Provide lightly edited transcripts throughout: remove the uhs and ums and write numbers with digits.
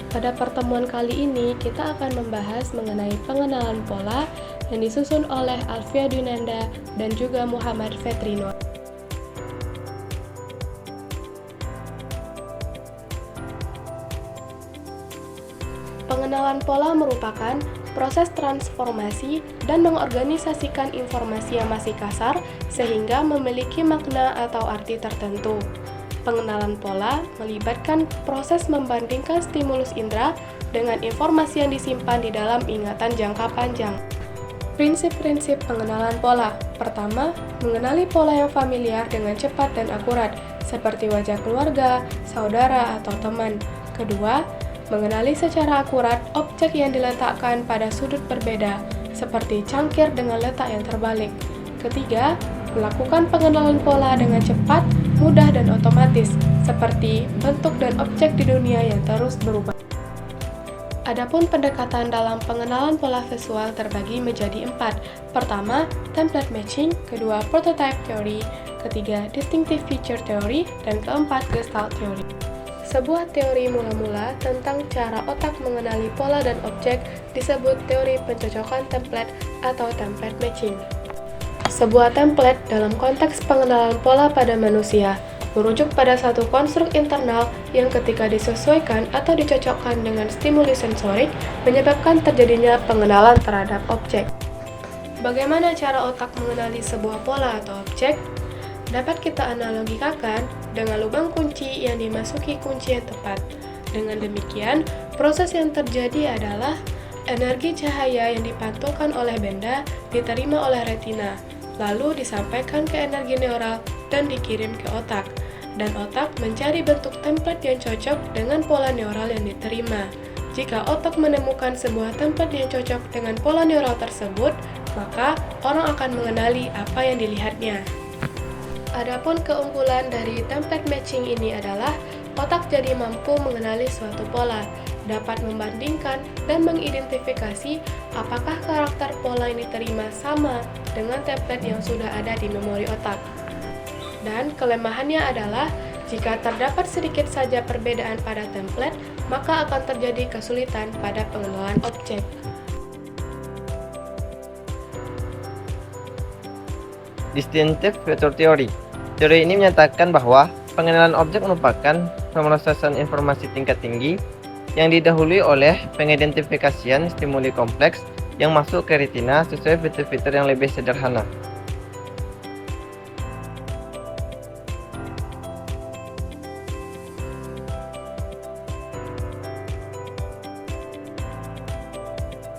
Pada pertemuan kali ini, kita akan membahas mengenai pengenalan pola yang disusun oleh Alfia Dwinanda dan juga Muhammad Fetrino. Pengenalan pola merupakan proses transformasi dan mengorganisasikan informasi yang masih kasar sehingga memiliki makna atau arti tertentu. Pengenalan pola melibatkan proses membandingkan stimulus indera dengan informasi yang disimpan di dalam ingatan jangka panjang. Prinsip-prinsip pengenalan pola. Pertama, mengenali pola yang familiar dengan cepat dan akurat, seperti wajah keluarga, saudara, atau teman. Kedua, mengenali secara akurat objek yang diletakkan pada sudut berbeda, seperti cangkir dengan letak yang terbalik. Ketiga, melakukan pengenalan pola dengan cepat, mudah, dan otomatis, seperti bentuk dan objek di dunia yang terus berubah. Adapun pendekatan dalam pengenalan pola visual terbagi menjadi 4. Pertama, template matching, kedua, prototype theory, ketiga, distinctive feature theory, dan keempat, gestalt theory. Sebuah teori mula-mula tentang cara otak mengenali pola dan objek disebut teori pencocokan template atau template matching. Sebuah template dalam konteks pengenalan pola pada manusia merujuk pada satu konstruk internal yang ketika disesuaikan atau dicocokkan dengan stimuli sensorik menyebabkan terjadinya pengenalan terhadap objek. Bagaimana cara otak mengenali sebuah pola atau objek? Dapat kita analogikakan dengan lubang kunci yang dimasuki kunci yang tepat. Dengan demikian, proses yang terjadi adalah energi cahaya yang dipantulkan oleh benda diterima oleh retina, lalu disampaikan ke energi neural dan dikirim ke otak. Dan otak mencari bentuk template yang cocok dengan pola neural yang diterima. Jika otak menemukan sebuah template yang cocok dengan pola neural tersebut, maka orang akan mengenali apa yang dilihatnya. Adapun keunggulan dari template matching ini adalah otak jadi mampu mengenali suatu pola, dapat membandingkan dan mengidentifikasi apakah karakter pola yang diterima sama dengan template yang sudah ada di memori otak. Dan kelemahannya adalah jika terdapat sedikit saja perbedaan pada template, maka akan terjadi kesulitan pada pengenalan objek. Distinctive feature theory. Teori ini menyatakan bahwa pengenalan objek merupakan pemrosesan informasi tingkat tinggi yang didahului oleh pengidentifikasian stimuli kompleks yang masuk ke retina sesuai fitur-fitur yang lebih sederhana.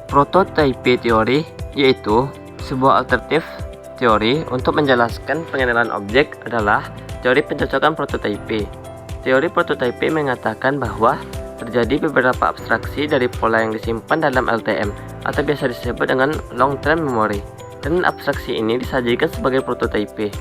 Prototype teori yaitu sebuah alternatif teori untuk menjelaskan pengenalan objek adalah teori pencocokan prototype. Teori prototype mengatakan bahwa terjadi beberapa abstraksi dari pola yang disimpan dalam LTM atau biasa disebut dengan long term memory, dan abstraksi ini disajikan sebagai prototype.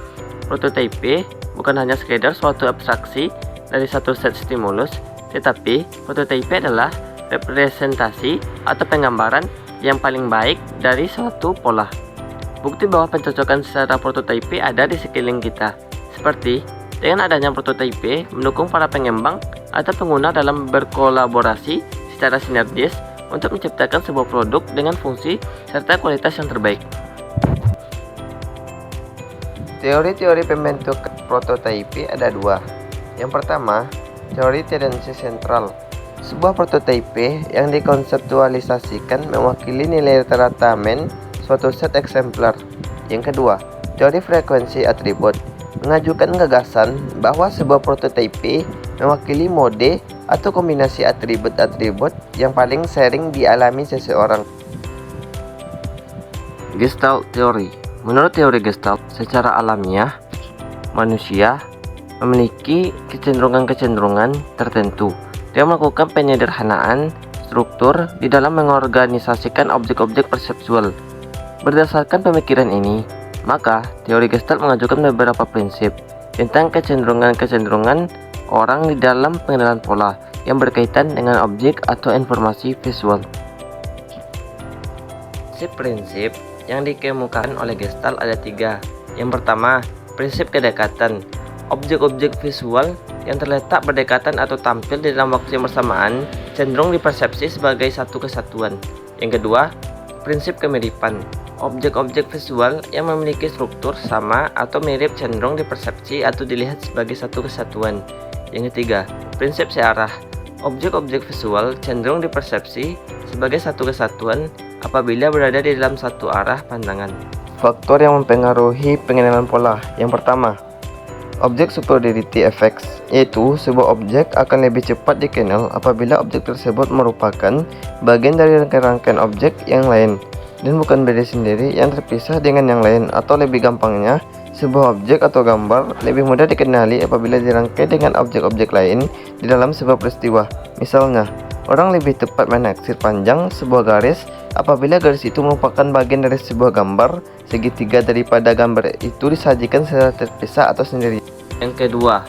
Prototype bukan hanya sekedar suatu abstraksi dari satu set stimulus, tetapi prototype adalah representasi atau penggambaran yang paling baik dari suatu pola. Bukti bahwa pencocokan secara prototype ada di sekeliling kita, seperti dengan adanya prototype mendukung para pengembang atau pengguna dalam berkolaborasi secara sinergis untuk menciptakan sebuah produk dengan fungsi serta kualitas yang terbaik. Teori-teori pembentuk prototype ada dua. Yang pertama, teori tendensi sentral. Sebuah prototype yang dikonseptualisasikan mewakili nilai rata-rata suatu set eksemplar. Yang kedua, teori frekuensi atribut mengajukan gagasan bahwa sebuah prototype mewakili mode atau kombinasi atribut-atribut yang paling sering dialami seseorang. Gestalt teori. Menurut teori Gestalt, secara alamiah manusia memiliki kecenderungan-kecenderungan tertentu. Dia melakukan penyederhanaan struktur di dalam mengorganisasikan objek-objek perseptual. Berdasarkan pemikiran ini, maka teori Gestalt mengajukan beberapa prinsip tentang kecenderungan-kecenderungan orang di dalam pengenalan pola yang berkaitan dengan objek atau informasi visual. Prinsip yang dikemukakan oleh Gestalt ada 3. Yang pertama, prinsip kedekatan. Objek-objek visual yang terletak berdekatan atau tampil di dalam waktu yang bersamaan cenderung dipersepsi sebagai satu kesatuan. Yang kedua, prinsip kemiripan. Objek-objek visual yang memiliki struktur sama atau mirip cenderung dipersepsi atau dilihat sebagai satu kesatuan. Yang ketiga, prinsip searah. Objek-objek visual cenderung dipersepsi sebagai satu kesatuan apabila berada di dalam satu arah pandangan. Faktor yang mempengaruhi pengenalan pola. Yang pertama, objek superiority effects, yaitu sebuah objek akan lebih cepat dikenal apabila objek tersebut merupakan bagian dari rangkaian objek yang lain dan bukan beda sendiri yang terpisah dengan yang lain, atau lebih gampangnya, sebuah objek atau gambar lebih mudah dikenali apabila dirangkai dengan objek-objek lain di dalam sebuah peristiwa. Misalnya, orang lebih tepat menaksir panjang sebuah garis apabila garis itu merupakan bagian dari sebuah gambar segitiga daripada gambar itu disajikan secara terpisah atau sendiri. Yang kedua,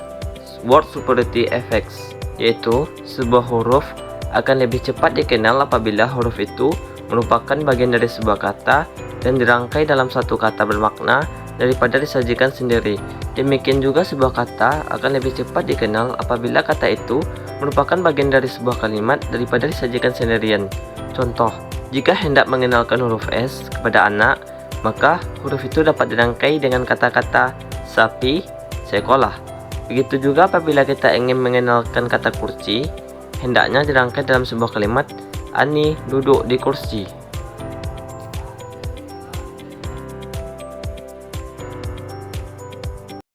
word superiority effects, yaitu sebuah huruf akan lebih cepat dikenal apabila huruf itu merupakan bagian dari sebuah kata dan dirangkai dalam satu kata bermakna daripada disajikan sendiri. Demikian juga sebuah kata akan lebih cepat dikenal apabila kata itu merupakan bagian dari sebuah kalimat daripada disajikan sendirian. Contoh, jika hendak mengenalkan huruf S kepada anak, maka huruf itu dapat dirangkai dengan kata-kata sapi, sekolah. Begitu juga apabila kita ingin mengenalkan kata kursi, hendaknya dirangkai dalam sebuah kalimat, Ani duduk di kursi.